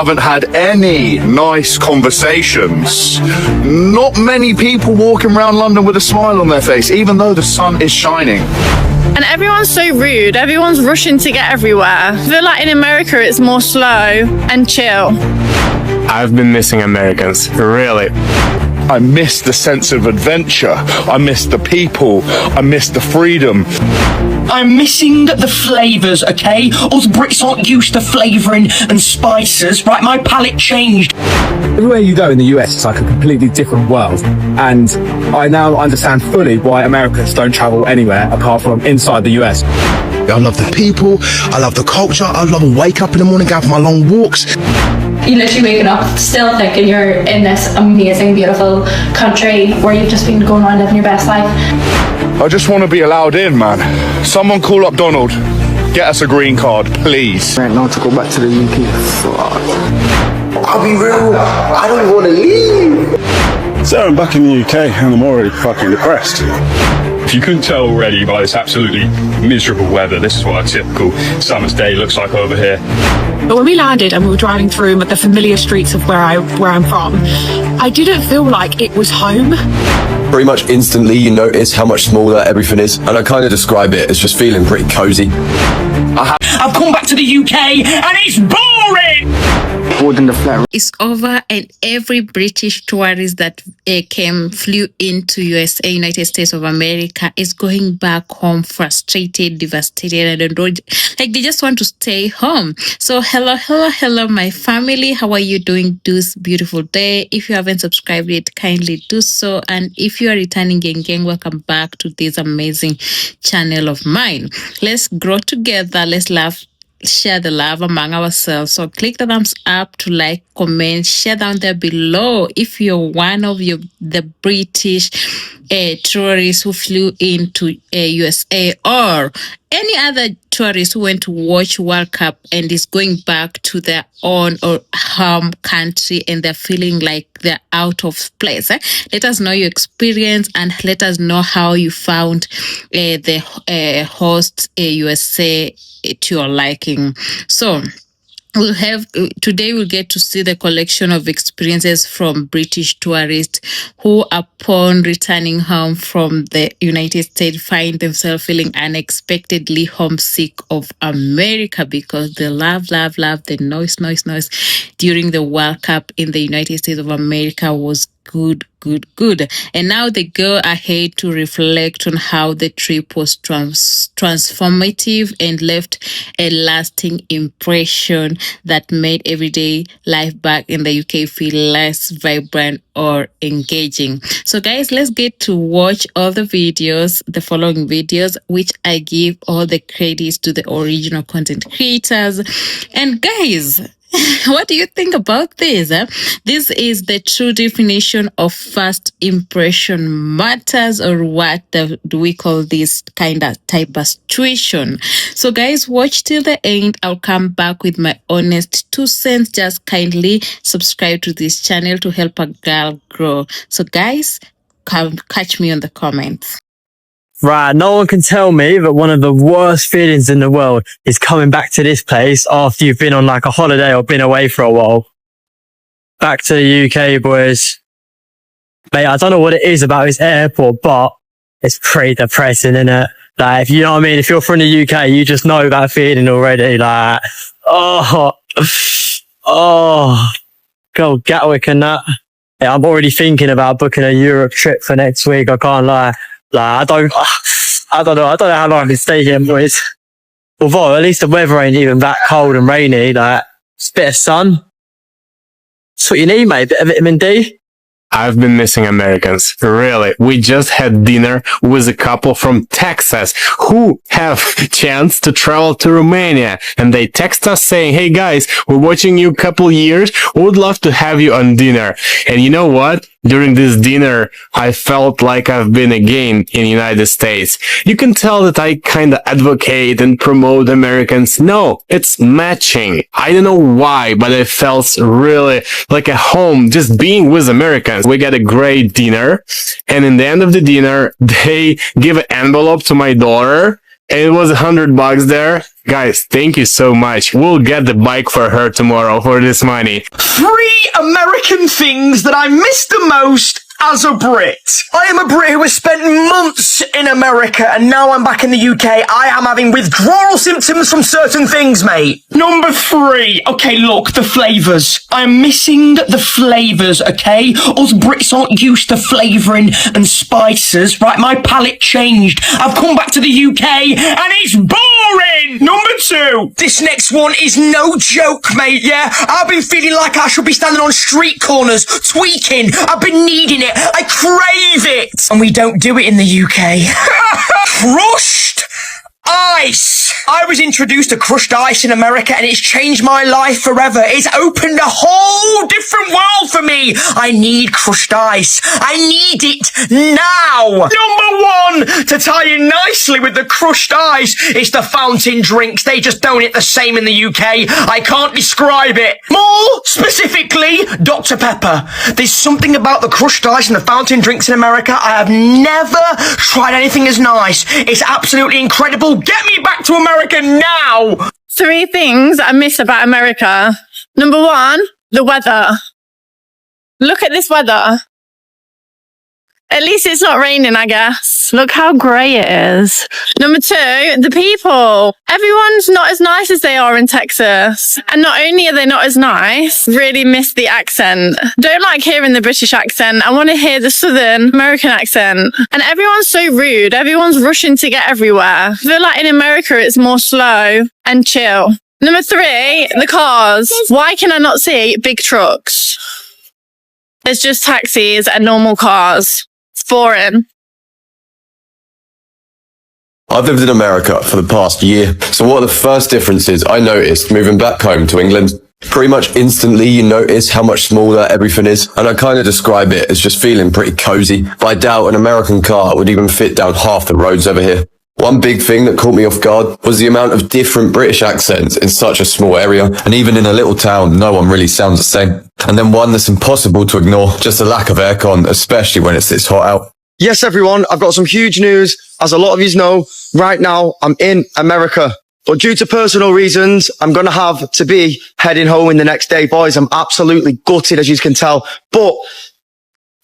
Haven't had any nice conversations. Not many people walking around London with a smile on their face, even though the sun is shining. And everyone's so rude. Everyone's rushing to get everywhere. I feel like in America it's more slow and chill. I've been missing Americans, really. I miss the sense of adventure. I miss the people. I miss the freedom. I'm missing the flavours, okay? Us Brits aren't used to flavouring and spices, right? My palate changed. Everywhere you go in the US, it's like a completely different world. And I now understand fully why Americans don't travel anywhere apart from inside the US. I love the people, I love the culture, I love to wake up in the morning, go for my long walks. You literally waking up still thinking you're in this amazing, beautiful country where you've just been going around living your best life. I just want to be allowed in, man. Someone call up Donald. Get us a green card, please. Right now to go back to the UK. I'll be real, I don't want to leave. So I'm back in the UK and I'm already fucking depressed. If you couldn't tell already by this absolutely miserable weather, this is what a typical summer's day looks like over here. But when we landed and we were driving through the familiar streets of where I'm from, I didn't feel like it was home. Pretty much instantly you notice how much smaller everything is, and I kind of describe it as just feeling pretty cozy. I've come back to the UK and it's boring! It's over, and every British tourist that flew into USA, United States of America, is going back home frustrated, devastated, and like they just want to stay home. So hello, my family. How are you doing this beautiful day? If you haven't subscribed yet, kindly do so. And if you are returning, gang, welcome back to this amazing channel of mine. Let's grow together. Let's laugh. Share the love among ourselves. So click the thumbs up to like, comment, share down there below if you're one of the British tourists who flew into USA, or any other tourists who went to watch World Cup and is going back to their own or home country and they're feeling like they're out of place. Let us know your experience and let us know how you found the host USA to your liking. So today we'll get to see the collection of experiences from British tourists who, upon returning home from the United States, find themselves feeling unexpectedly homesick of America because they love the noise during the World Cup in the United States of America was good. And now they go ahead to reflect on how the trip was transformative and left a lasting impression that made everyday life back in the UK feel less vibrant or engaging. So guys, let's get to watch all the following videos, which I give all the credits to the original content creators. And guys, what do you think about this? This is the true definition of first impression matters, or what do we call this kind of type of situation? So guys, watch till the end. I'll come back with my honest 2 cents. Just kindly subscribe to this channel to help a girl grow. So guys, come catch me on the comments. Right, no one can tell me that one of the worst feelings in the world is coming back to this place after you've been on like a holiday or been away for a while. Back to the UK, boys. Mate, I don't know what it is about this airport, but it's pretty depressing, isn't it? Like, if you know what I mean, if you're from the UK, you just know that feeling already. Like, go Gatwick and that. Yeah, I'm already thinking about booking a Europe trip for next week. I can't lie. Like, I don't know how long I can stay here, boys. Although, at least the weather ain't even that cold and rainy. Like, it's a bit of sun. That's what you need, mate. A bit of vitamin D. I've been missing Americans, really. We just had dinner with a couple from Texas who have chance to travel to Romania, and they text us saying, "Hey guys, we're watching you a couple years. We would love to have you on dinner." And you know what? During this dinner, I felt like I've been again in the United States. You can tell that I kind of advocate and promote Americans. No, it's matching. I don't know why, but it felt really like a home just being with Americans. We got a great dinner, and in the end of the dinner, they give an envelope to my daughter, and it was $100 there. Guys, thank you so much. We'll get the bike for her tomorrow for this money. 3 American things that I miss the most as a Brit. I am a Brit who has spent months in America and now I'm back in the UK. I am having withdrawal symptoms from certain things, mate. Number 3. Okay, look, the flavours. I'm missing the flavours, okay? Us Brits aren't used to flavouring and spices, right? My palate changed. I've come back to the UK and it's boring! Number 2. This next one is no joke, mate, yeah? I've been feeling like I should be standing on street corners, tweaking. I've been needing it. I crave it. And we don't do it in the UK. Crushed ice. I was introduced to crushed ice in America and it's changed my life forever. It's opened a whole different world for me. I need crushed ice. I need it now. Number 1, to tie in nicely with the crushed ice, it's the fountain drinks. They just don't hit the same in the UK. I can't describe it. More specifically, Dr. Pepper. There's something about the crushed ice and the fountain drinks in America. I have never tried anything as nice. It's absolutely incredible. Get me back to America now! 3 things I miss about America. Number 1, the weather. Look at this weather. At least it's not raining, I guess. Look how grey it is. Number 2, the people. Everyone's not as nice as they are in Texas. And not only are they not as nice, really miss the accent. Don't like hearing the British accent. I want to hear the Southern American accent. And everyone's so rude. Everyone's rushing to get everywhere. I feel like in America it's more slow and chill. Number 3, the cars. Why can I not see big trucks? There's just taxis and normal cars. It's boring. I've lived in America for the past year, so what are the first differences I noticed moving back home to England? Pretty much instantly you notice how much smaller everything is, and I kind of describe it as just feeling pretty cozy, but I doubt an American car would even fit down half the roads over here. One big thing that caught me off guard was the amount of different British accents in such a small area, and even in a little town, no one really sounds the same. And then one that's impossible to ignore, just the lack of aircon, especially when it's this hot out. Yes, everyone, I've got some huge news. As a lot of you know, right now, I'm in America. But due to personal reasons, I'm going to have to be heading home in the next day. Boys, I'm absolutely gutted, as you can tell. But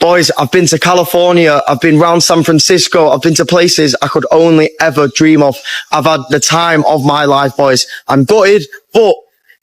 boys, I've been to California, I've been round San Francisco, I've been to places I could only ever dream of. I've had the time of my life, boys. I'm gutted, but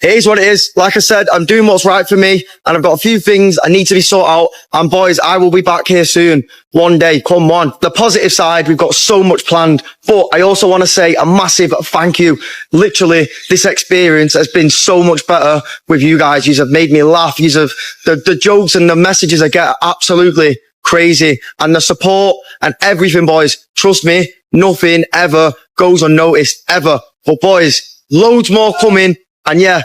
it is what it is. Like I said, I'm doing what's right for me, and I've got a few things I need to be sorted out. And boys, I will be back here soon. One day, come on. The positive side, we've got so much planned, but I also want to say a massive thank you. Literally, this experience has been so much better with you guys. You have made me laugh. You have, the jokes and the messages I get are absolutely crazy, and the support and everything, boys. Trust me, nothing ever goes unnoticed, ever. But boys, loads more coming. And yeah,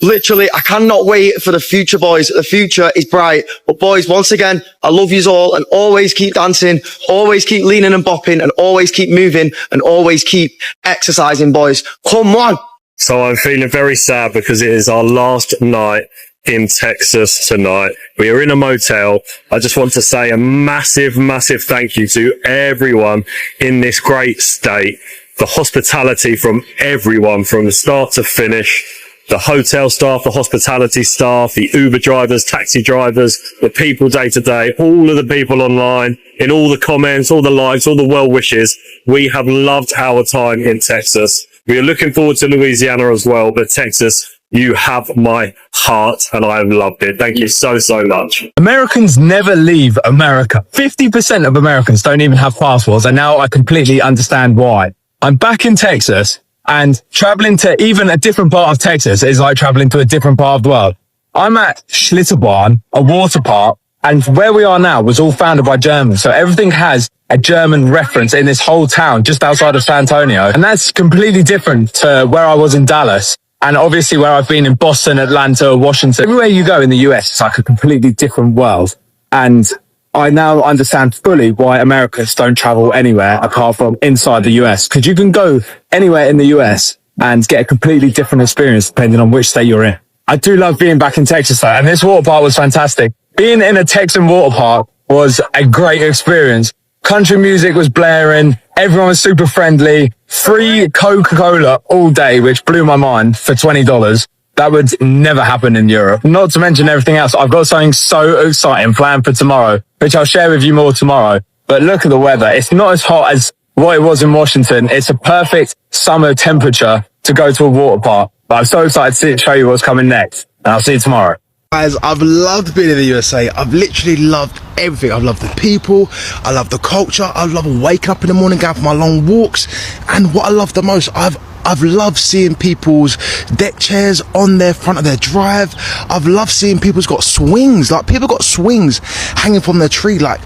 literally, I cannot wait for the future, boys. The future is bright. But boys, once again, I love yous all, and always keep dancing, always keep leaning and bopping, and always keep moving, and always keep exercising, boys. Come on. So I'm feeling very sad because it is our last night in Texas tonight. We are in a motel. I just want to say a massive, massive thank you to everyone in this great state. The hospitality from everyone from start to finish, the hotel staff, the hospitality staff, the Uber drivers, taxi drivers, the people day to day, all of the people online, in all the comments, all the likes, all the well wishes. We have loved our time in Texas. We are looking forward to Louisiana as well, but Texas, you have my heart and I have loved it. Thank you so, so much. Americans never leave America. 50% of Americans don't even have passports, and now I completely understand why. I'm back in Texas, and traveling to even a different part of Texas is like traveling to a different part of the world. I'm at Schlitterbahn, a water park, and where we are now was all founded by Germans. So everything has a German reference in this whole town just outside of San Antonio. And that's completely different to where I was in Dallas. And obviously where I've been in Boston, Atlanta, Washington. Everywhere you go in the US, it's like a completely different world. And I now understand fully why Americans don't travel anywhere apart from inside the US, because you can go anywhere in the US and get a completely different experience depending on which state you're in. I do love being back in Texas though, and this water park was fantastic. Being in a Texan water park was a great experience. Country music was blaring, Everyone was super friendly. Free Coca-Cola all day, which blew my mind for $20. That would never happen in Europe. Not to mention everything else. I've got something so exciting planned for tomorrow, which I'll share with you more tomorrow. But look at the weather. It's not as hot as what it was in Washington. It's a perfect summer temperature to go to a water park. But I'm so excited to show you what's coming next. And I'll see you tomorrow. Guys, I've loved being in the USA. I've literally loved everything. I've loved the people. I love the culture. I love waking up in the morning, going for my long walks. And what I love the most, I've loved seeing people's deck chairs on their front of their drive. I've loved seeing people's got swings. Like, people got swings hanging from their tree. Like,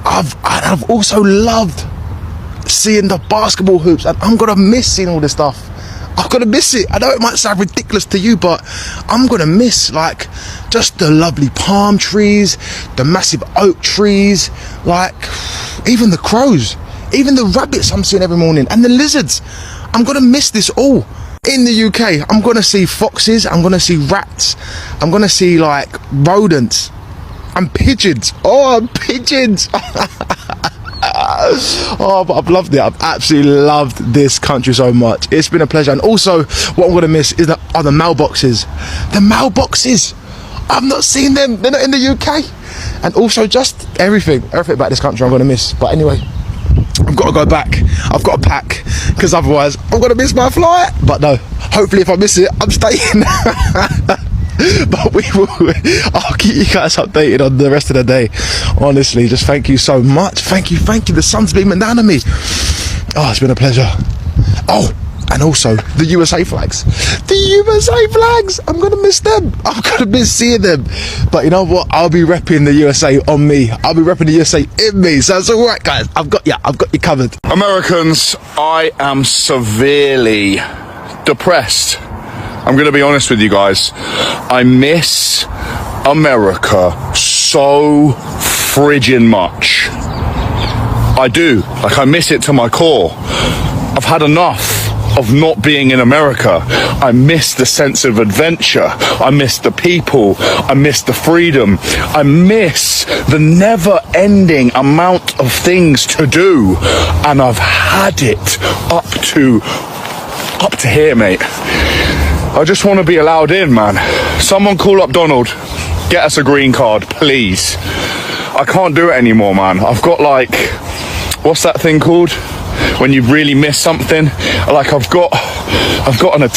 I've also loved seeing the basketball hoops, and I'm gonna miss seeing all this stuff. I'm gonna miss it. I know it might sound ridiculous to you, but I'm gonna miss, like, just the lovely palm trees, the massive oak trees, like, even the crows, even the rabbits I'm seeing every morning, and the lizards. I'm gonna miss this all. In the UK, I'm gonna see foxes, I'm gonna see rats, I'm gonna see, like, rodents and pigeons. Oh, pigeons. Oh, but I've loved it. I've absolutely loved this country so much. It's been a pleasure. And also, what I'm going to miss is are the mailboxes. The mailboxes. I've not seen them. They're not in the UK. And also, just everything about this country I'm going to miss. But anyway, I've got to go back. I've got to pack, because otherwise I'm going to miss my flight. But no, hopefully if I miss it, I'm staying. But I'll keep you guys updated on the rest of the day. Honestly, just thank you so much. Thank you. The sun's beaming down on me. Oh, it's been a pleasure. Oh, and also the USA flags. The USA flags. I'm gonna miss them. I'm gonna miss seeing them. But you know what? I'll be repping the USA on me. I'll be repping the USA in me. So it's all right, guys. I've got you covered. Americans, I am severely depressed. I'm going to be honest with you guys. I miss America so friggin' much. I do. Like, I miss it to my core. I've had enough of not being in America. I miss the sense of adventure. I miss the people. I miss the freedom. I miss the never-ending amount of things to do. And I've had it up to here, mate. I just want to be allowed in, man. Someone call up Donald. Get us a green card, please. I can't do it anymore, man. I've got, like, what's that thing called? When you really miss something? Like, I've got a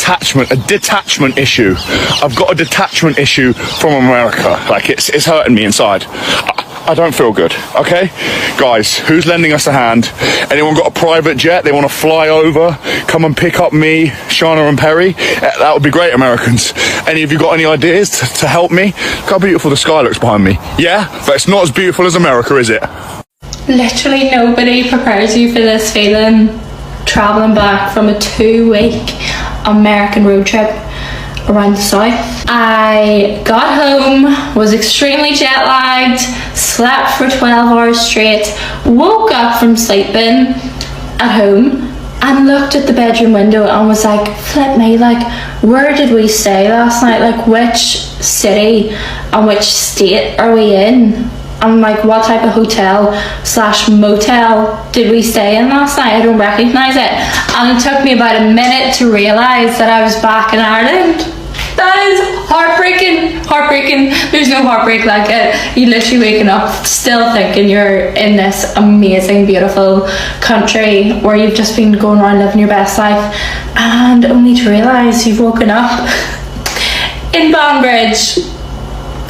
detachment issue. I've got a detachment issue from America. Like, it's hurting me inside. I don't feel good, okay? Guys, who's lending us a hand? Anyone got a private jet? They want to fly over, come and pick up me, Shana and Perry? That would be great, Americans. Any of you got any ideas to help me? Look how beautiful the sky looks behind me. Yeah? But it's not as beautiful as America, is it? Literally nobody prepares you for this feeling. Travelling back from a 2-week American road trip around the south. I got home, was extremely jet lagged, slept for 12 hours straight, woke up from sleeping at home and looked at the bedroom window and was like, flip me, like, where did we stay last night? Like, which city and which state are we in? I'm like, what type of hotel/motel did we stay in last night? I don't recognise it. And it took me about a minute to realise that I was back in Ireland. That is heartbreaking. There's no heartbreak like it. You literally waking up still thinking you're in this amazing, beautiful country where you've just been going around living your best life, and only to realise you've woken up in Banbridge.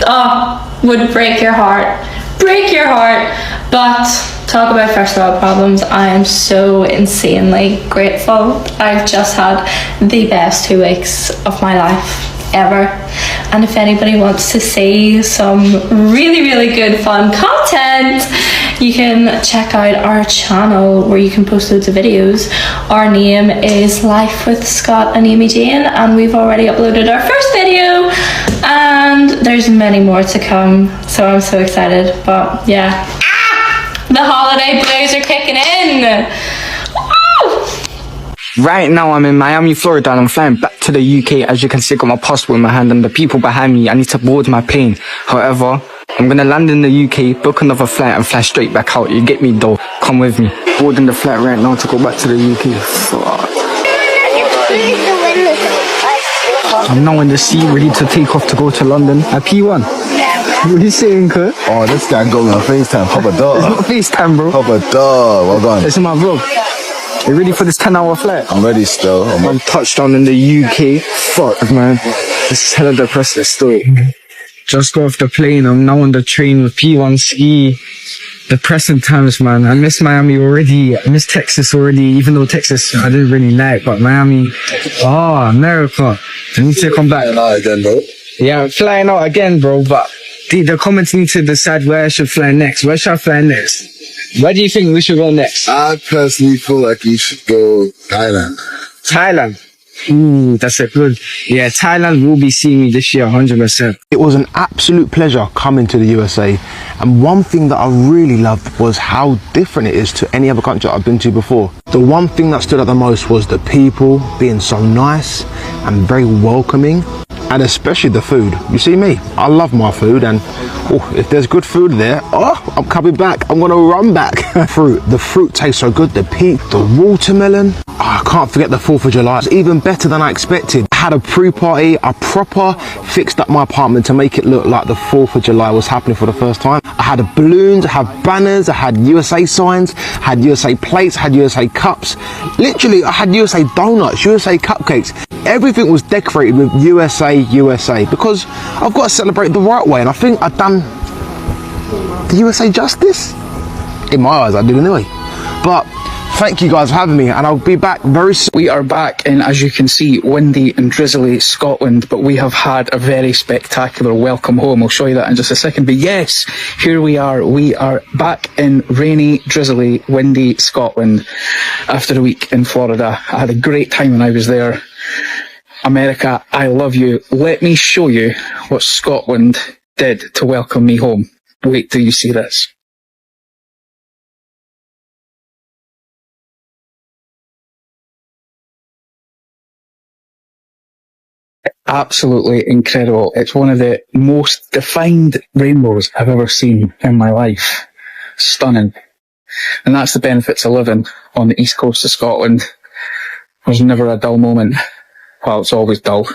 Oh, would break your heart. But talk about first world problems. I am so insanely grateful. I've just had the best 2 weeks of my life ever. And if anybody wants to see some really good fun content, you can check out our channel where you can post loads of videos. Our name is Life with Scott and Amy Jane, and we've already uploaded our first video, and there's many more to come, so I'm so excited. But yeah, the holiday blues are kicking in. Right now I'm in Miami, Florida, and I'm flying back to the UK. As you can see, I got my passport in my hand, and the people behind me, I need to board my plane. However, I'm gonna land in the UK, book another flight and fly straight back out. You get me though? Come with me. Boarding the flight right now to go back to the UK. Fuck. I'm now in the sea, ready to take off to go to London. At P1. What are you saying, Kurt? Oh, this guy going on FaceTime. Papa dog. It's not FaceTime, bro. Papa dog. Well done. It's in my vlog. You ready for this 10-hour flight? I'm ready still. I'm touchdown in the UK. Fuck, man. This is hella depressing story. Just got off the plane. I'm now on the train with P1 Ski. Depressing times, man. I miss Miami already. I miss Texas already, even though Texas I didn't really like, but Miami. Oh, America. I need to come back. Again, bro. Yeah, I'm flying out again, bro, but the comments need to decide where I should fly next. Where should I fly next? Where do you think we should go next? I personally feel like you should go Thailand. Thailand. Ooh, that's a good. Yeah, Thailand will be seeing me this year, 100%. It was an absolute pleasure coming to the USA, and one thing that I really loved was how different it is to any other country I've been to before. The one thing that stood out the most was the people being so nice and very welcoming, and especially the food. You see me, I love my food, and if there's good food there, I'm coming back. I'm gonna run back. The fruit tastes so good. The peach, the watermelon. I can't forget the 4th of July. It's even better than I expected. I had a pre-party. I proper fixed up my apartment to make it look like the 4th of July was happening for the first time. I had balloons, I had banners, I had USA signs, I had USA plates, I had USA cups. Literally, I had USA donuts, USA cupcakes. Everything was decorated with USA, USA, because I've got to celebrate the right way, and I think I've done the USA justice. In my eyes, I did anyway. But thank you guys for having me, and I'll be back very soon. We are back in, as you can see, windy and drizzly Scotland, but we have had a very spectacular welcome home. I'll show you that in just a second. But yes, here we are. We are back in rainy, drizzly, windy Scotland after a week in Florida. I had a great time when I was there. America, I love you. Let me show you what Scotland did to welcome me home. Wait till you see this. Absolutely incredible. It's one of the most defined rainbows I've ever seen in my life. Stunning. And that's the benefits of living on the east coast of Scotland. There's never a dull moment. Well, it's always dull,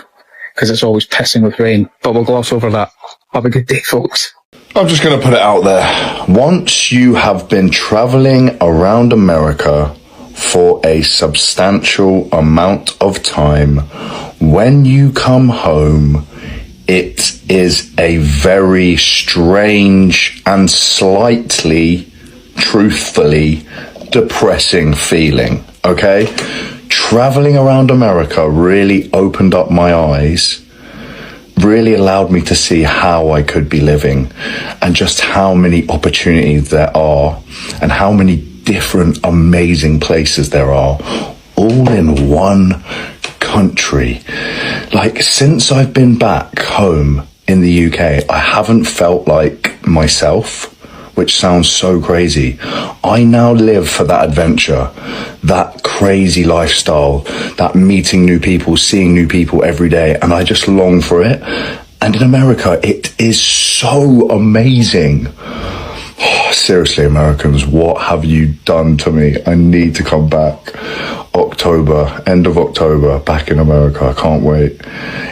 because it's always pissing with rain. But we'll gloss over that. Have a good day, folks. I'm just going to put it out there. Once you have been traveling around America for a substantial amount of time, when you come home, it is a very strange and slightly, truthfully, depressing feeling, okay? Traveling around America really opened up my eyes, really allowed me to see how I could be living, and just how many opportunities there are, and how many different amazing places there are, all in one country. Like, since I've been back home in the UK, I haven't felt like myself, which sounds so crazy. I now live for that adventure, that crazy lifestyle, that meeting new people, seeing new people every day, and I just long for it. And in America, it is so amazing. Seriously, Americans, what have you done to me? I need to come back. October, end of October, back in America. I can't wait.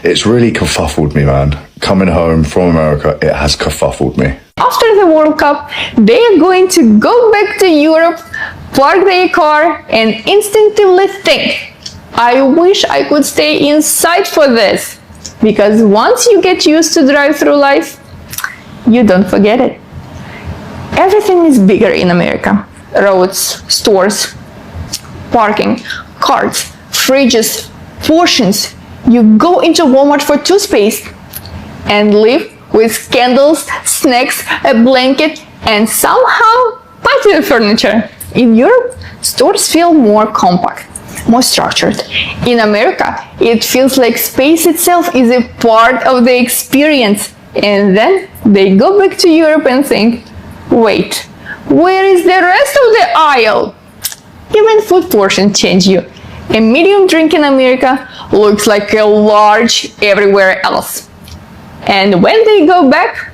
It's really kerfuffled me, man. Coming home from America, it has kerfuffled me. After the World Cup, they are going to go back to Europe, park their car, and instinctively think, I wish I could stay inside for this. Because once you get used to drive through life, you don't forget it. Everything is bigger in America. Roads, stores, parking, carts, fridges, portions. You go into Walmart for toothpaste and leave with candles, snacks, a blanket, and somehow patio furniture. In Europe, stores feel more compact, more structured. In America, it feels like space itself is a part of the experience. And then they go back to Europe and think, wait, where is the rest of the aisle? Even food portions change you. A medium drink in America looks like a large everywhere else. And when they go back,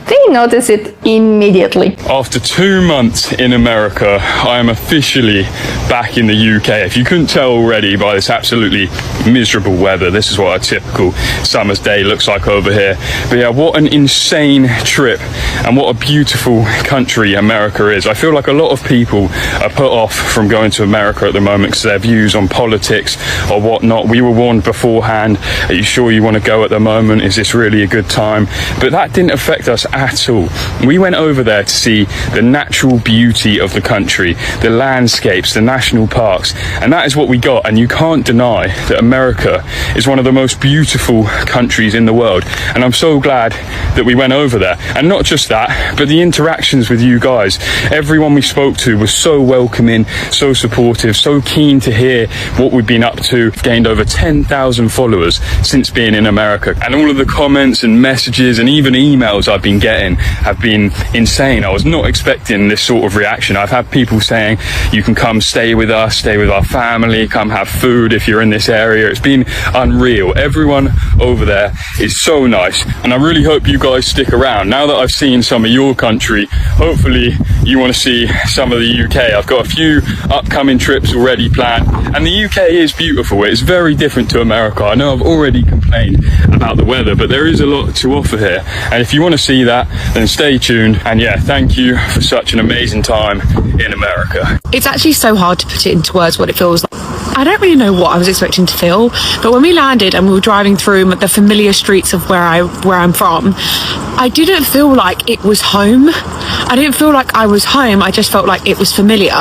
they notice it immediately. After 2 months in America, I am officially back in the UK. If you couldn't tell already by this absolutely miserable weather, this is what a typical summer's day looks like over here. But yeah, what an insane trip and what a beautiful country America is. I feel like a lot of people are put off from going to America at the moment because their views on politics or whatnot. We were warned beforehand, are you sure you want to go at the moment? Is this really a good time? But that didn't affect us at all. We went over there to see the natural beauty of the country, the landscapes, the national parks, and that is what we got. And you can't deny that America is one of the most beautiful countries in the world. And I'm so glad that we went over there. And not just that, but the interactions with you guys. Everyone we spoke to was so welcoming, so supportive, so keen to hear what we've been up to. Gained over 10,000 followers since being in America. And all of the comments and messages and even emails I've been getting have been insane. I was not expecting this sort of reaction. I've had people saying, you can come stay with us, stay with our family, come have food if you're in this area. It's been unreal. Everyone over there is so nice. And I really hope you guys stick around. Now that I've seen some of your country, hopefully you want to see some of the UK. I've got a few upcoming trips already planned. And the UK is beautiful. It's very different to America. I know I've already complained about the weather, but there is a lot to offer here. And if you want to see that, then stay tuned. And yeah, thank you for such an amazing time in America. It's actually so hard to put it into words what it feels like. I don't really know what I was expecting to feel, but when we landed and we were driving through the familiar streets of where I'm from, I didn't feel like it was home. I didn't feel like I was home. I just felt like it was familiar,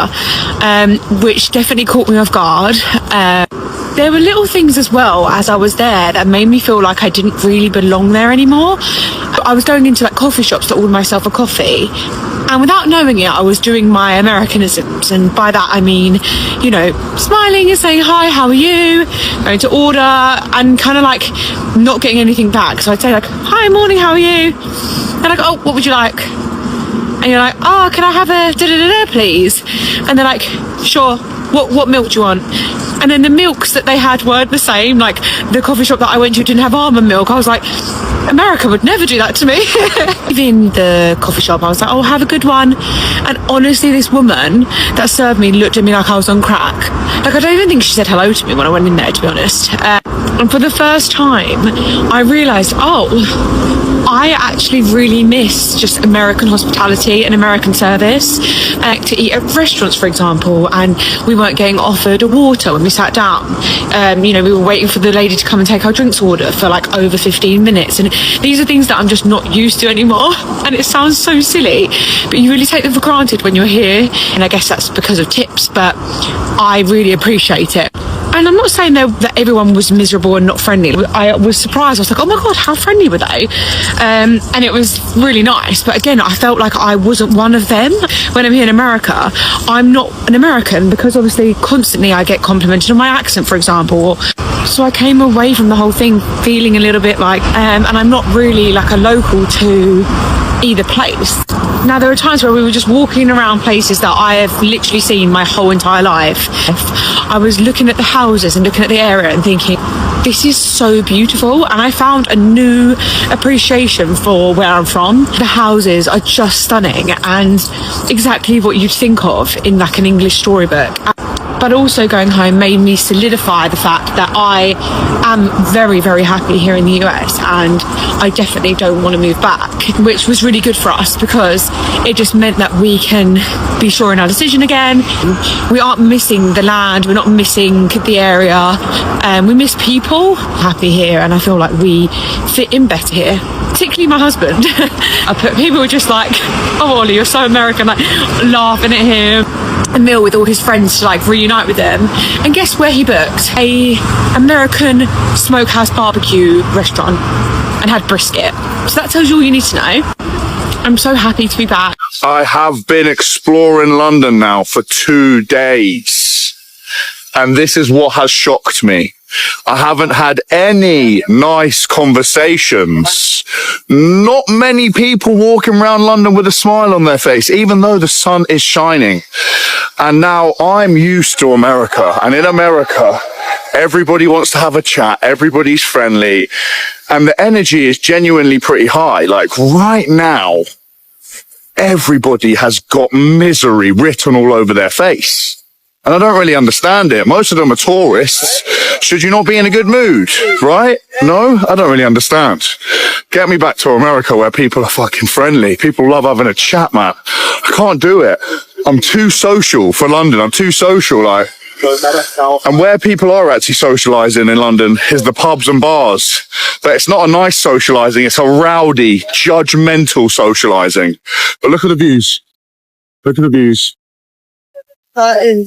which definitely caught me off guard. There were little things as well as I was there that made me feel like I didn't really belong there anymore. I was going into like coffee shops to order myself a coffee, and without knowing it, I was doing my Americanisms. And by that, I mean, you know, smiling and saying, hi, how are you? Going to order and kind of like not getting anything back. So I'd say like, hi, morning, how are you? They're like, oh, what would you like? And you're like, oh, can I have a da-da-da-da, please? And they're like, sure. What milk do you want? And then the milks that they had weren't the same. Like the coffee shop that I went to didn't have almond milk. I was like, America would never do that to me. In the coffee shop, I was like, oh, have a good one. And honestly, this woman that served me looked at me like I was on crack. Like, I don't even think she said hello to me when I went in there, to be honest. And for the first time, I realised, oh, I actually really miss just American hospitality and American service. To eat at restaurants, for example, and we weren't getting offered a water when we sat down. You know, we were waiting for the lady to come and take our drinks order for like over 15 minutes. And these are things that I'm just not used to anymore. And it sounds so silly, but you really take them for granted when you're here. And I guess that's because of tips, but I really appreciate it. And I'm not saying that everyone was miserable and not friendly. I was surprised. I was like, oh my God, how friendly were they? And it was really nice. But again, I felt like I wasn't one of them. When I'm here in America, I'm not an American because obviously constantly I get complimented on my accent, for example. So I came away from the whole thing feeling a little bit like, and I'm not really like a local to either place. Now, there are times where we were just walking around places that I have literally seen my whole entire life. I was looking at the houses and looking at the area and thinking, this is so beautiful. And I found a new appreciation for where I'm from. The houses are just stunning and exactly what you'd think of in like an English storybook. But also going home made me solidify the fact that I am very, very happy here in the US and I definitely don't want to move back, which was really good for us because it just meant that we can be sure in our decision again. We aren't missing the land, we're not missing the area, we miss people. Happy here and I feel like we fit in better here, particularly my husband. People were just like, oh Ollie, you're so American, like laughing at him. A meal with all his friends to like reunite with them, and guess where he booked? A American smokehouse barbecue restaurant and had brisket. So that tells you all you need to know. I'm so happy to be back. I have been exploring London now for 2 days, and this is what has shocked me. I haven't had any nice conversations. Not many people walking around London with a smile on their face, even though the sun is shining. And now I'm used to America. And in America, everybody wants to have a chat. Everybody's friendly. And the energy is genuinely pretty high. Like right now, everybody has got misery written all over their face. And I don't really understand it. Most of them are tourists. Should you not be in a good mood, right? No, I don't really understand. Get me back to America where people are fucking friendly. People love having a chat, man. I can't do it. I'm too social for London. I'm too social, like. And where people are actually socialising in London is the pubs and bars. But it's not a nice socialising. It's a rowdy, judgmental socialising. But look at the views. Look at the views.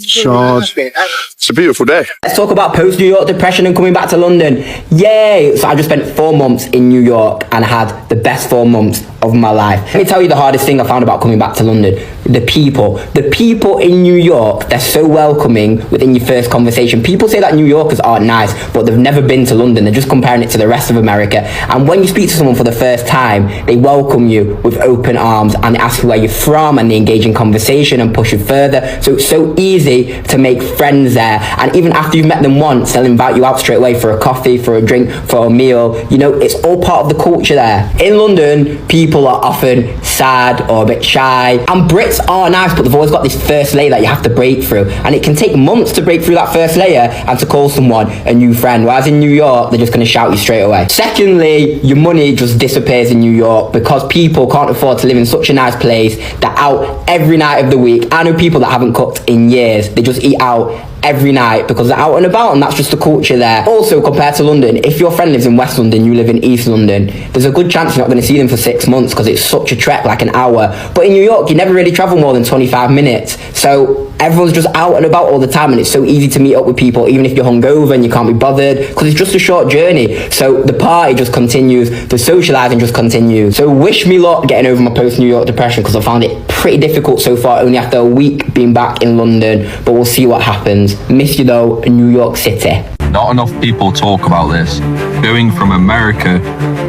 Charge. It's a beautiful day. Let's talk about post-New York depression and coming back to London. Yay! So I just spent 4 months in New York and had the best 4 months of my life. Let me tell you the hardest thing I found about coming back to London. The people. The people in New York, they're so welcoming within your first conversation. People say that New Yorkers aren't nice, but they've never been to London. They're just comparing it to the rest of America. And when you speak to someone for the first time, they welcome you with open arms and they ask you where you're from and they engage in conversation and push you further. So it's so easy to make friends there. And even after you've met them once, they'll invite you out straight away for a coffee, for a drink, for a meal. You know, it's all part of the culture there. In London, people are often sad or a bit shy. And Brits are nice, but they've always got this first layer that you have to break through. And it can take months to break through that first layer and to call someone a new friend. Whereas in New York, they're just going to shout you straight away. Secondly, your money just disappears in New York because people can't afford to live in such a nice place. They're out every night of the week. I know people that haven't cooked in years. They just eat out every night because they're out and about, and that's just the culture there. Also, compared to London, if your friend lives in West London, you live in East London, there's a good chance you're not going to see them for 6 months because it's such a trek, like an hour. But in New York, you never really travel more than 25 minutes. So everyone's just out and about all the time, and it's so easy to meet up with people, even if you're hungover and you can't be bothered, because it's just a short journey. So the party just continues, the socialising just continues. So wish me luck getting over my post-New York depression, because I found it pretty difficult so far, only after a week being back in London, but we'll see what happens. Miss you though, in New York City. Not enough people talk about this. Going from America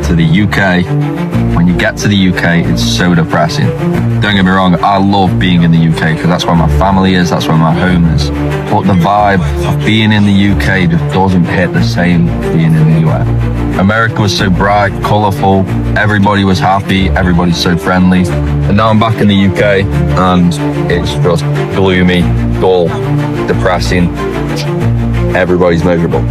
to the UK, when you get to the UK, it's so depressing. Don't get me wrong, I love being in the UK because that's where my family is, that's where my home is. But the vibe of being in the UK just doesn't hit the same being in the US. America was so bright, colourful, everybody was happy, everybody's so friendly. And now I'm back in the UK and it's just gloomy, dull, depressing. Everybody's miserable.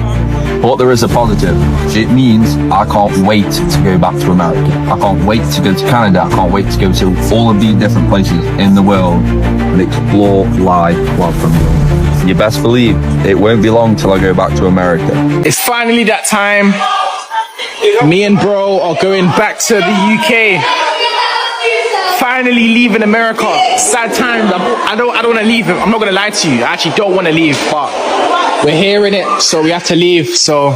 But there is a positive. It means I can't wait to go back to America. I can't wait to go to Canada. I can't wait to go to all of these different places in the world and explore life while from home. You best believe it won't be long till I go back to America. It's finally that time. Me and bro are going back to the UK. Finally leaving America. Sad times. I don't want to leave. I'm not gonna lie to you. I actually don't want to leave, but we're hearing it, so we have to leave. So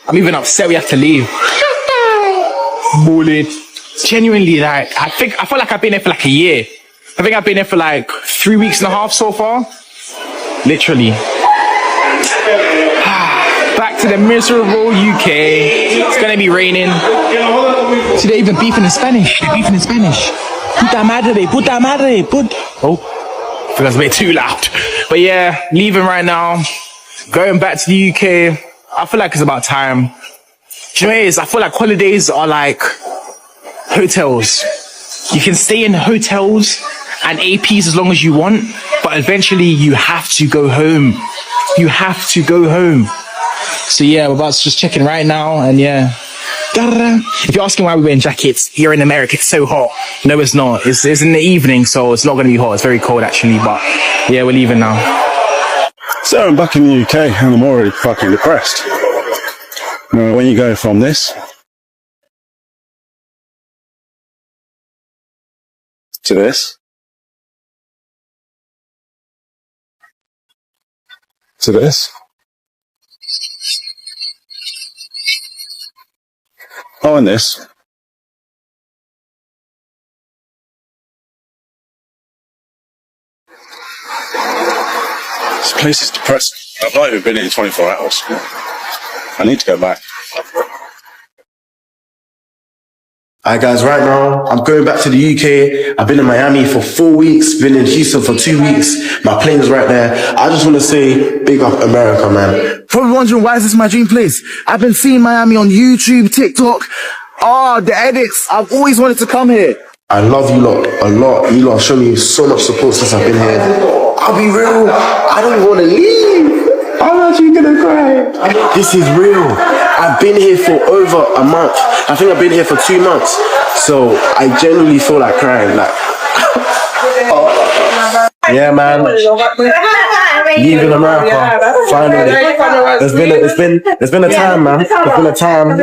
I'm even upset we have to leave. Bullied. Genuinely, like I feel like I've been here for like a year. I think I've been here for like 3 weeks and a half so far. Literally. Back to the miserable UK. It's gonna be raining. See, they're even beefing in Spanish. They're beefing in Spanish. Puta madre, puta madre, put. Oh, I think that's a bit too loud. But yeah, leaving right now. Going back to the UK. I feel like it's about time. Do you know what it is? I feel like holidays are like hotels. You can stay in hotels and APs as long as you want, but eventually you have to go home. You have to go home. So yeah, we're about to just check in right now, and yeah. If you're asking why we're wearing jackets, here in America it's so hot. No, it's not. It's in the evening, so it's not going to be hot. It's very cold actually, but yeah, we're leaving now. So I'm back in the UK and I'm already fucking depressed. When you go from this to this to this. Oh, and this. This place is depressing. I've not even been here 24 hours. I need to go back. Alright guys, right now, I'm going back to the UK. I've been in Miami for 4 weeks, been in Houston for 2 weeks. My plane's right there. I just want to say, big up America, man. Probably wondering, why is this my dream place? I've been seeing Miami on YouTube, TikTok. The edits. I've always wanted to come here. I love you lot a lot. You lot show me so much support since I've been here. I'll be real, I don't want to leave. I'm actually gonna cry. This is real. I've been here for over a month. I think I've been here for 2 months. So I genuinely feel like crying. Like, yeah, man. Leaving America, finally. There's been a time, man. There's been a time.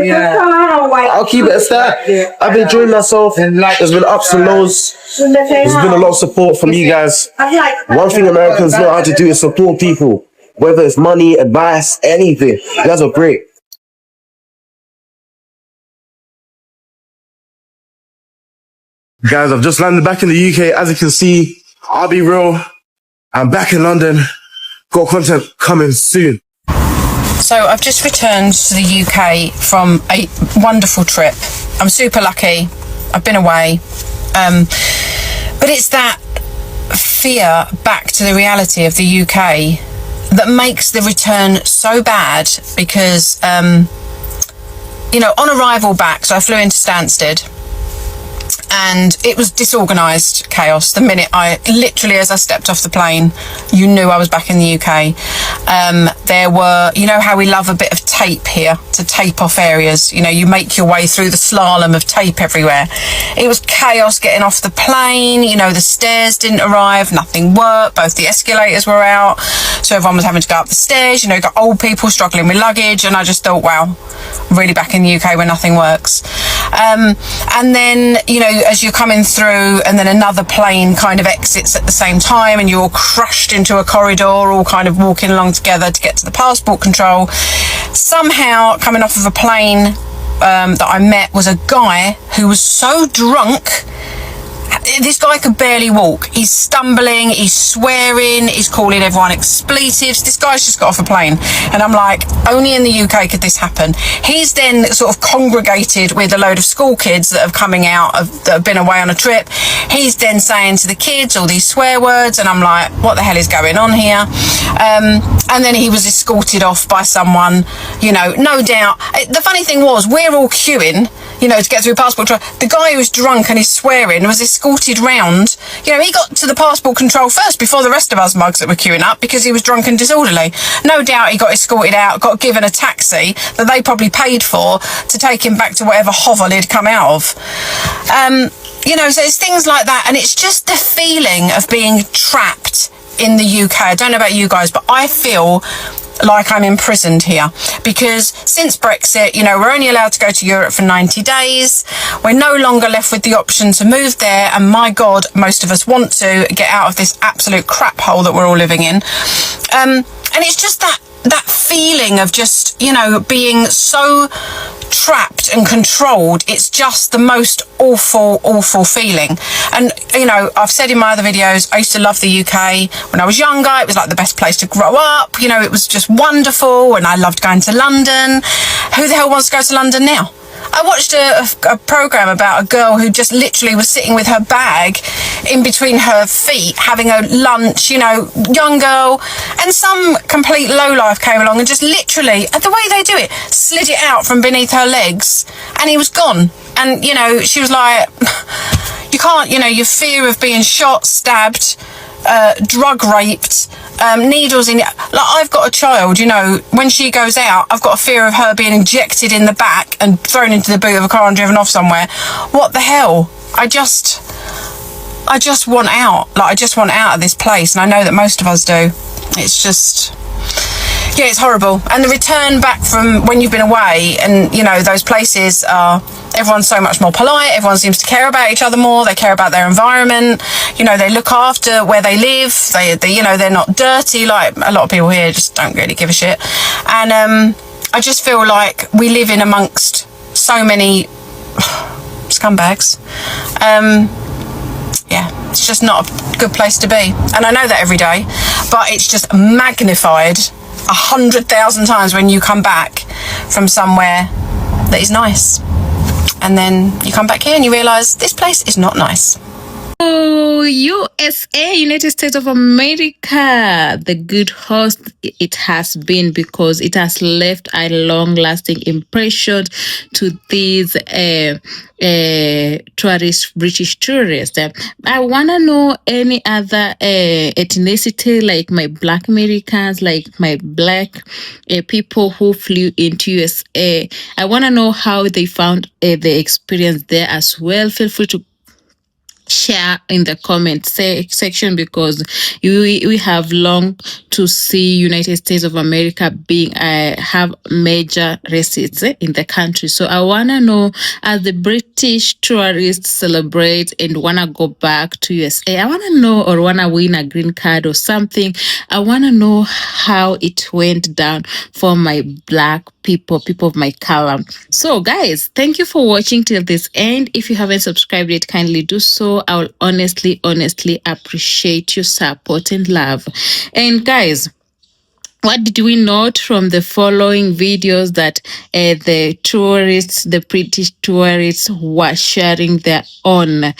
I'll keep it a step. I've been enjoying myself. There's been ups and lows. There's been a lot of support from you guys. One thing Americans know how to do is support people. Whether it's money, advice, anything. You guys are great. Guys, I've just landed back in the UK. As you can see, I'll be real. I'm back in London. Got content coming soon. So I've just returned to the UK from a wonderful trip. I'm super lucky. I've been away. But it's that fear back to the reality of the UK that makes the return so bad because, you know, on arrival back, so I flew into Stansted, and it was disorganised chaos the minute literally as I stepped off the plane, you knew I was back in the UK. There were, you know how we love a bit of tape here to tape off areas, you know, you make your way through the slalom of tape everywhere. It was chaos getting off the plane, you know, the stairs didn't arrive, nothing worked, both the escalators were out, so everyone was having to go up the stairs, you know, you got old people struggling with luggage, and I just thought, wow, really back in the UK where nothing works. And then, you know, as you're coming through and then another plane kind of exits at the same time and you're all crushed into a corridor, all kind of walking along together to get to the passport control. Somehow coming off of a plane that I met was a guy who was so drunk. This guy could barely walk. He's stumbling, he's swearing, he's calling everyone expletives. This guy's just got off a plane. And I'm like, only in the UK could this happen. He's then sort of congregated with a load of school kids that have coming out, that have been away on a trip. He's then saying to the kids all these swear words, and I'm like, what the hell is going on here? And then he was escorted off by someone, you know, no doubt. The funny thing was, we're all queuing, you know, to get through passport control. The guy who was drunk and is swearing was escorted round. You know, he got to the passport control first before the rest of us mugs that were queuing up because he was drunk and disorderly. No doubt he got escorted out, got given a taxi that they probably paid for to take him back to whatever hovel he'd come out of. You know, so it's things like that, and it's just the feeling of being trapped in the UK. I don't know about you guys, but I feel like I'm imprisoned here because since Brexit, you know, we're only allowed to go to Europe for 90 days. We're no longer left with the option to move there, and my God, most of us want to get out of this absolute crap hole that we're all living in. And it's just that feeling of just, you know, being so trapped and controlled. It's just the most awful feeling. And, you know, I've said in my other videos, I used to love the UK. When I was younger, it was like the best place to grow up. You know, it was just wonderful, and I loved going to London. Who the hell wants to go to London now? I watched a programme about a girl who just literally was sitting with her bag in between her feet, having a lunch, you know, young girl, and some complete lowlife came along and just literally, the way they do it, slid it out from beneath her legs, and he was gone. And, you know, she was like, you can't, you know, your fear of being shot, stabbed, drug raped, needles in it. Like, I've got a child, you know, when she goes out, I've got a fear of her being injected in the back and thrown into the boot of a car and driven off somewhere. What the hell? I just want out. Like, I just want out of this place, and I know that most of us do. It's just, yeah, it's horrible. And the return back from when you've been away, and, you know, those places are, everyone's so much more polite, everyone seems to care about each other more, they care about their environment, you know, they look after where they live, they you know, they're not dirty, like a lot of people here just don't really give a shit. And I just feel like we live in amongst so many scumbags. Yeah, it's just not a good place to be. And I know that every day, but it's just magnified 100,000 times when you come back from somewhere that is nice. And then you come back here and you realise this place is not nice. Oh, USA, United States of America, the good host it has been, because it has left a long-lasting impression to these British tourists. I want to know any other ethnicity, like my Black Americans, like my Black people who flew into USA. I want to know how they found the experience there as well. Feel free to share in the comment section, because we have long to see United States of America being have major races in the country. So I want to know, as the British tourists celebrate and want to go back to USA, I want to know, or want to win a green card or something, I want to know how it went down for my Black people of my color. So guys, thank you for watching till this end. If you haven't subscribed yet, kindly do so. I will honestly appreciate your support and love. And guys, what did we note from the following videos? That the British tourists were sharing their own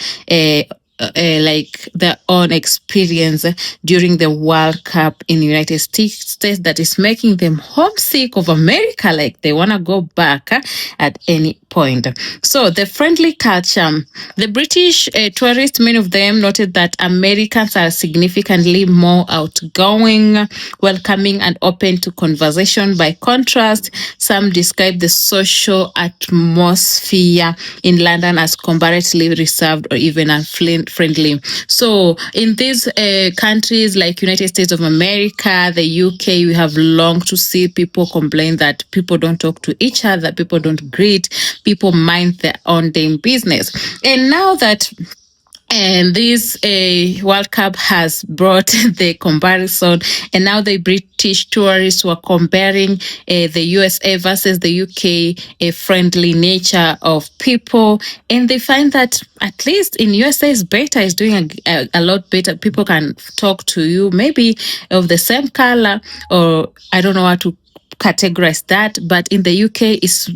like their own experience during the World Cup in the United States, that is making them homesick of America, like they want to go back at any point. So the friendly culture, the British tourists, many of them noted that Americans are significantly more outgoing, welcoming and open to conversation. By contrast, some describe the social atmosphere in London as comparatively reserved or even unfriendly. So in these countries like United States of America, the UK, we have long to see people complain that people don't talk to each other, people don't greet, people mind their own damn business. And now that this World Cup has brought the comparison, and now the British tourists were comparing the USA versus the UK friendly nature of people, and they find that at least in USA is better, is doing a lot better. People can talk to you, maybe of the same color, or I don't know how to categorize that, but in the UK it's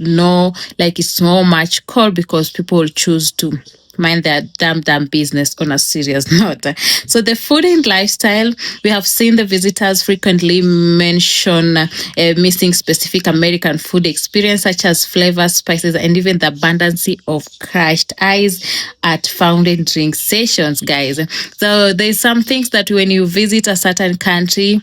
so much cold, because people choose to mind their damn business on a serious note. So the food and lifestyle, we have seen the visitors frequently mention missing specific American food experience, such as flavors, spices, and even the abundance of crushed ice at fountain drink sessions, guys. So there's some things that when you visit a certain country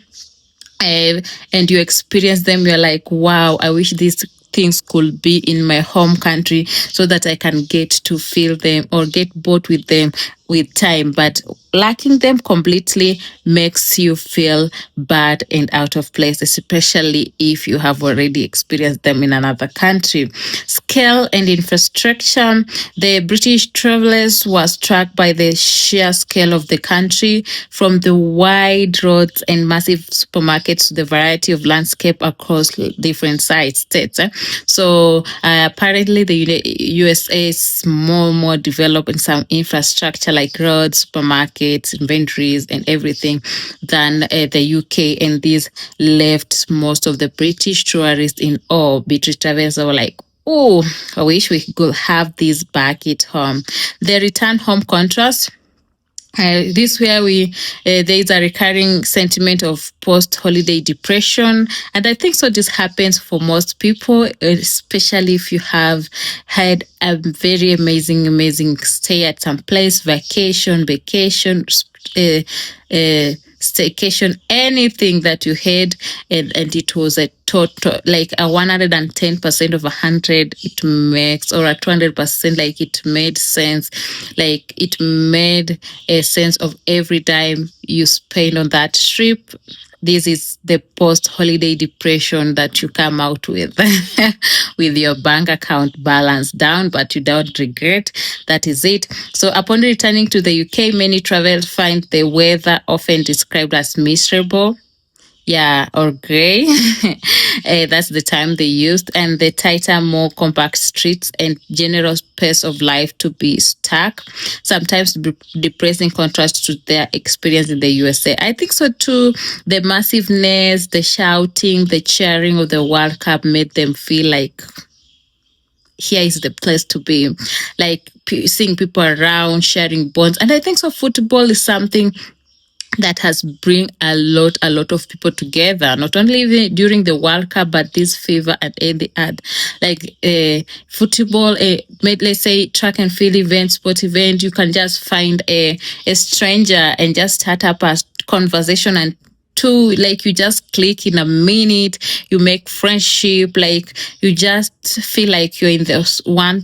and you experience them, you're like, wow, I wish these things could be in my home country, so that I can get to feel them or get bored with them with time. But lacking them completely makes you feel bad and out of place, especially if you have already experienced them in another country. Scale and infrastructure. The British travelers were struck by the sheer scale of the country, from the wide roads and massive supermarkets to the variety of landscape across different states. So apparently the USA is more developed in some infrastructure like roads, supermarkets, inventories, and everything than the UK. And this left most of the British tourists in awe. British travelers were like, oh, I wish we could have this back at home. The return home contrast. This where there is a recurring sentiment of post-holiday depression, and I think so this happens for most people, especially if you have had a very amazing stay at some place, vacation, staycation, anything that you had, and it was a total, like a 110% of 100, it makes, or a 200%, like it made sense, like it made a sense of every dime you spend on that trip. This is the post-holiday depression that you come out with, with your bank account balance down, but you don't regret. That is it. So upon returning to the UK, many travelers find the weather often described as miserable. yeah, or gray. That's the time they used, and the tighter, more compact streets and general pace of life to be stuck. Sometimes depressing contrast to their experience in the USA. I think so too. The massiveness, the shouting, the cheering of the World Cup made them feel like here is the place to be, like seeing people around, sharing bonds. And I think so football is something that has bring a lot of people together, not only during the World Cup, but this fever at the ad, like football, let's say track and field event, sport event. You can just find a stranger and just start up a conversation, and like you just click in a minute, you make friendship, like you just feel like you're in this one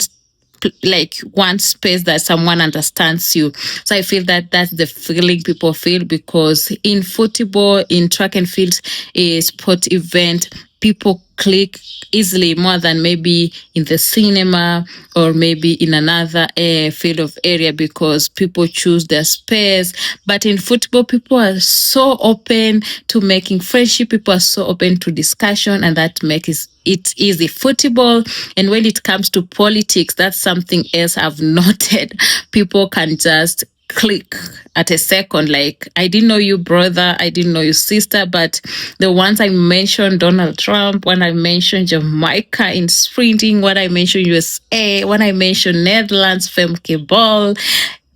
space that someone understands you. So I feel that that's the feeling people feel, because in football, in track and field, a sport event, people click easily more than maybe in the cinema or maybe in another field of area, because people choose their space. But in football, people are so open to making friendship, people are so open to discussion, and that makes it easy. Football, and when it comes to politics, that's something else I've noted. People can just click at a second, like, I didn't know you, brother, I didn't know you, sister. But the ones I mentioned, Donald Trump, when I mentioned Jamaica in sprinting, when I mentioned USA, when I mentioned Netherlands, Femke Ball,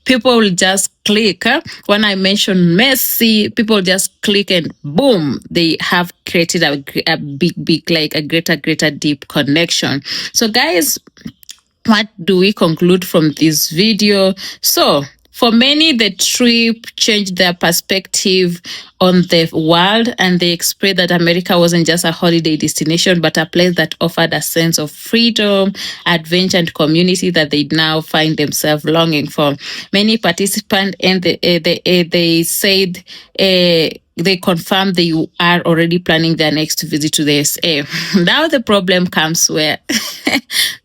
people will just click. When I mention Messi, people just click, and boom, they have created a big, like a greater deep connection. So guys, what do we conclude from this video? So for many, the trip changed their perspective on the world, and they expressed that America wasn't just a holiday destination, but a place that offered a sense of freedom, adventure, and community that they now find themselves longing for. Many participants, and they said they confirmed they are already planning their next visit to the USA. Now the problem comes where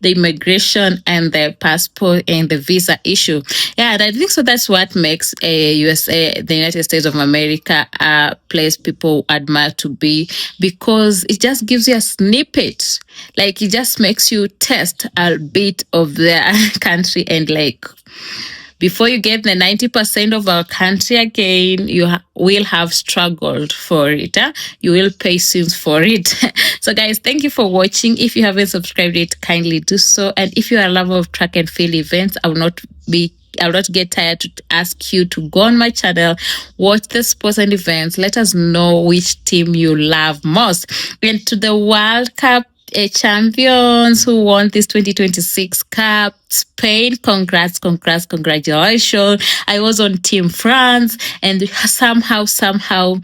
the immigration and the passport and the visa issue. Yeah, and I think so that's what makes USA, the United States of America, a place people admire to be, because it just gives you a snippet. Like, it just makes you taste a bit of their country, and like, before you get the 90% of our country again, you will have struggled for it. You will pay sins for it. So guys, thank you for watching. If you haven't subscribed yet, kindly do so. And if you are a lover of track and field events, I will not get tired to ask you to go on my channel, watch the sports and events. Let us know which team you love most. And to the World Cup champions who won this 2026 Cup, Spain, congratulations. I was on Team France, and somehow, Spain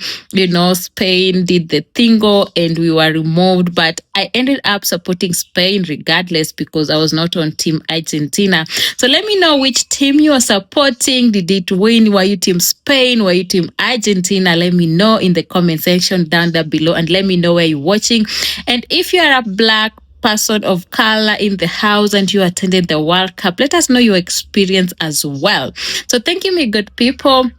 did the thingo and we were removed, but I ended up supporting Spain regardless, because I was not on Team Argentina. So let me know which team you are supporting. Did it win? Were you Team Spain? Were you Team Argentina? Let me know in the comment section down there below, and let me know where you're watching. And if you are a Black person of color in the house and you attended the World Cup, let us know your experience as well. So thank you, my good people.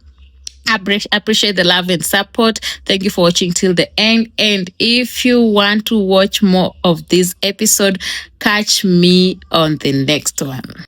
I appreciate the love and support. Thank you for watching till the end. And if you want to watch more of this episode, catch me on the next one.